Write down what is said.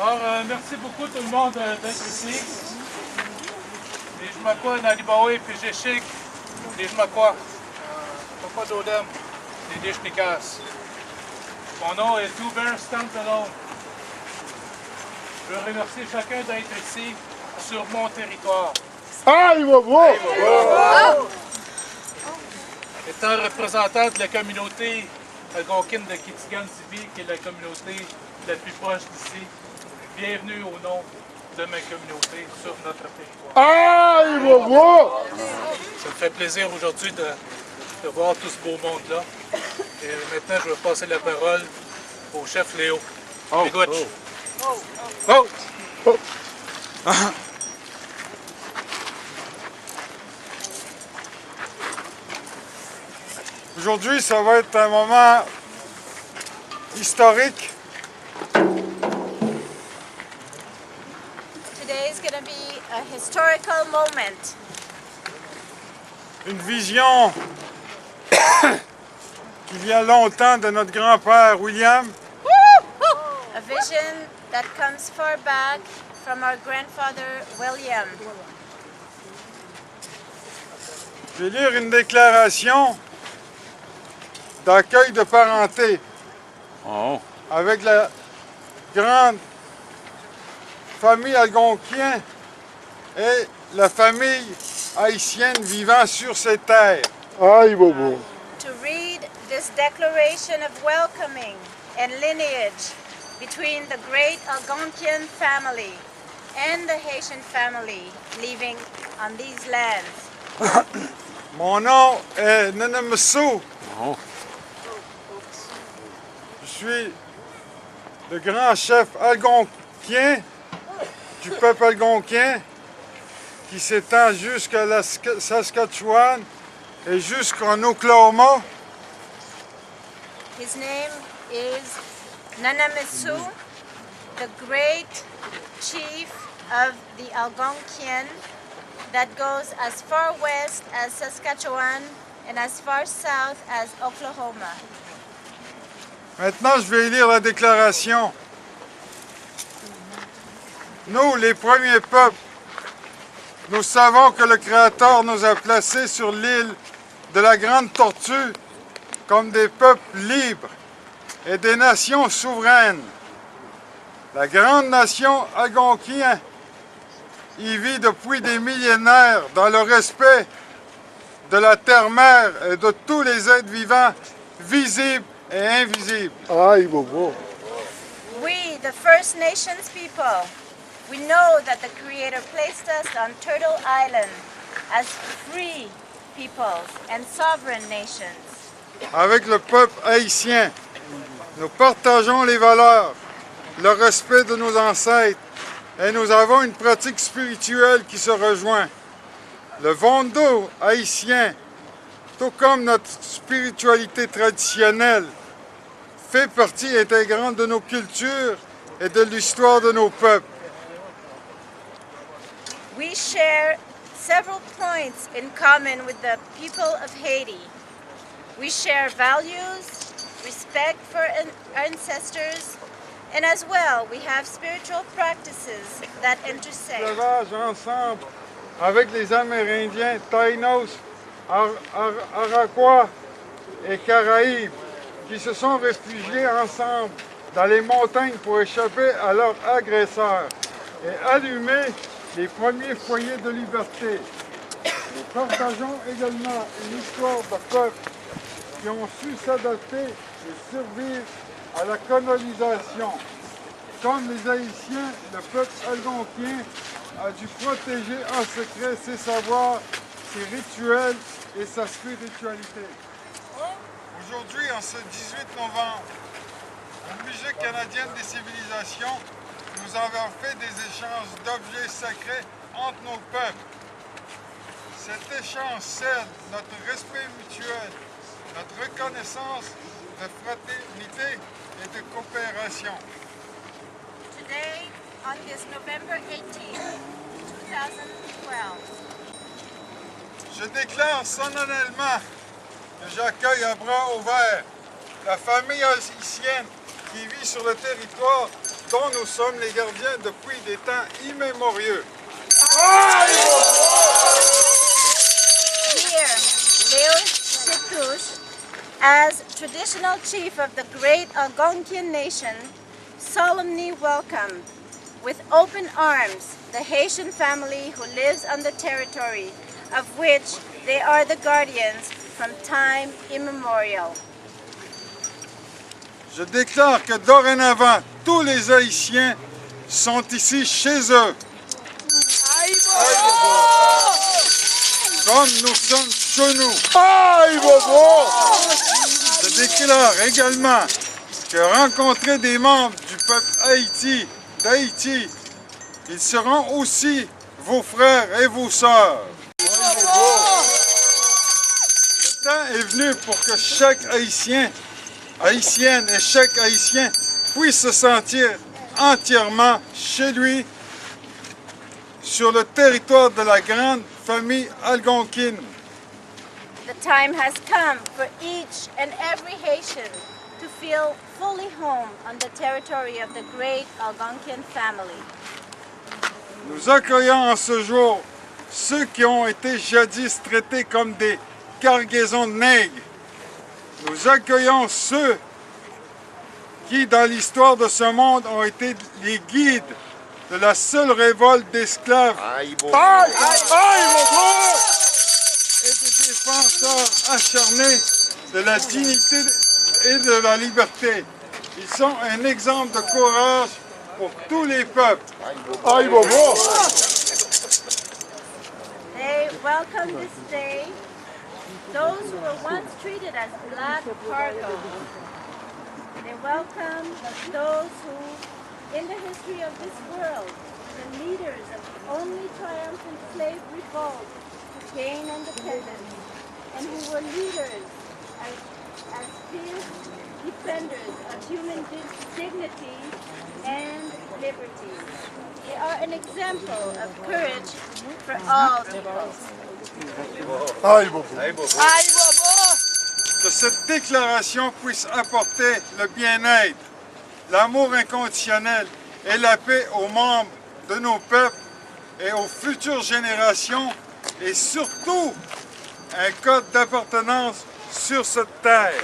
Alors, merci beaucoup tout le monde d'être ici. Les Jmaquois, Nalibaoui, Pijeshik, les Jmaquois, Papa Dodem, les Dishnikas. Mon nom est Hubert Stantalone. Je veux remercier chacun d'être ici, sur mon territoire. Ah, il va voir! Étant représentant de la communauté algonquine de Kitigan-Zibi, qui est la communauté la plus proche d'ici, bienvenue au nom de ma communauté sur notre territoire. Ah, il va voir! Ça me fait plaisir aujourd'hui de voir tout ce beau monde-là. Et maintenant, je vais passer la parole au chef Léo. Légoutch. Oh! Oh! Aujourd'hui, ça va être un moment historique. Today is going to be a historical moment. Une vision qui vient longtemps de notre grand-père William. A vision that comes far back from our grandfather William. Je vais lire une déclaration d'accueil de parenté avec la grande famille algonquienne et la famille haïtienne vivant sur ces terres. Aïe, bobo. To read this declaration of welcoming and lineage between the great Algonquian family and the Haitian family living on these lands. Mon nom est Nenemassou. Je suis le grand chef algonquien du peuple algonquin qui s'étend jusqu'à la Saskatchewan et jusqu'en Oklahoma. His name is Nanamisu, the great chief of the Algonquian that goes as far west as Saskatchewan and as far south as Oklahoma. Maintenant, je vais lire la déclaration. Nous, les premiers peuples, nous savons que le Créateur nous a placés sur l'île de la Grande Tortue comme des peuples libres et des nations souveraines. La grande nation algonquienne y vit depuis des millénaires dans le respect de la terre-mère et de tous les êtres vivants, visibles et invisibles. Aïe, bobo. We, the First Nations people, we know that the Creator placed us on Turtle Island as free peoples and sovereign nations. Avec le peuple haïtien, nous partageons les valeurs, le respect de nos ancêtres et nous avons une pratique spirituelle qui se rejoint. Le Vondo haïtien, tout comme notre spiritualité traditionnelle, fait partie intégrante de nos cultures et de l'histoire de nos peuples. We share several points in common with the people of Haiti. We share values, respect for our ancestors, and as well, we have spiritual practices that intersect. L'esclavage ensemble avec les Amérindiens, Taïnos, Araquois et Caraïbes, qui se sont réfugiés ensemble dans les montagnes pour échapper à leurs agresseurs et allumer les premiers foyers de liberté. Nous partageons également une histoire de peuples qui ont su s'adapter et survivre à la colonisation. Comme les Haïtiens, le peuple algonquin a dû protéger en secret ses savoirs, ses rituels et sa spiritualité. Aujourd'hui, en ce 18 novembre, au Musée canadien des civilisations, nous avons fait des échanges d'objets sacrés entre nos peuples. Cet échange scelle notre respect mutuel, notre reconnaissance de fraternité et de coopération. Today, on this November 18th, 2012, Je déclare solennellement que j'accueille à bras ouverts la famille haïtienne qui vit sur le territoire dont nous sommes les gardiens depuis des temps immémoriaux. Here, Leo Shikush, as traditional chief of the great Algonquian nation, solemnly welcome with open arms the Haitian family who lives on the territory of which they are the guardians from time immemorial. Je déclare que dorénavant, tous les Haïtiens sont ici chez eux. Comme nous sommes chez nous. Je déclare également que rencontrer des membres du peuple d'Haïti, ils seront aussi vos frères et vos sœurs. Le temps est venu pour que chaque Haïtienne et chaque Haïtien puisse se sentir entièrement chez lui sur le territoire de la grande famille algonquine. The time has come for each and every Haitian to feel fully home on the territory of the great Algonquian family. Nous accueillons en ce jour ceux qui ont été jadis traités comme des cargaisons de nègres. Nous accueillons ceux qui, dans l'histoire de ce monde, ont été les guides de la seule révolte d'esclaves et des défenseurs acharnés de la dignité et de la liberté. Ils sont un exemple de courage pour tous les peuples. They welcome this day those who were once treated as black cargo. They welcome those who, in the history of this world, the leaders of the only triumphant slave revolt to gain independence, and who were leaders as fierce defenders of human dignity and liberty. They are an example of courage for all people. Que cette déclaration puisse apporter le bien-être, l'amour inconditionnel et la paix aux membres de nos peuples et aux futures générations et surtout un code d'appartenance sur cette terre.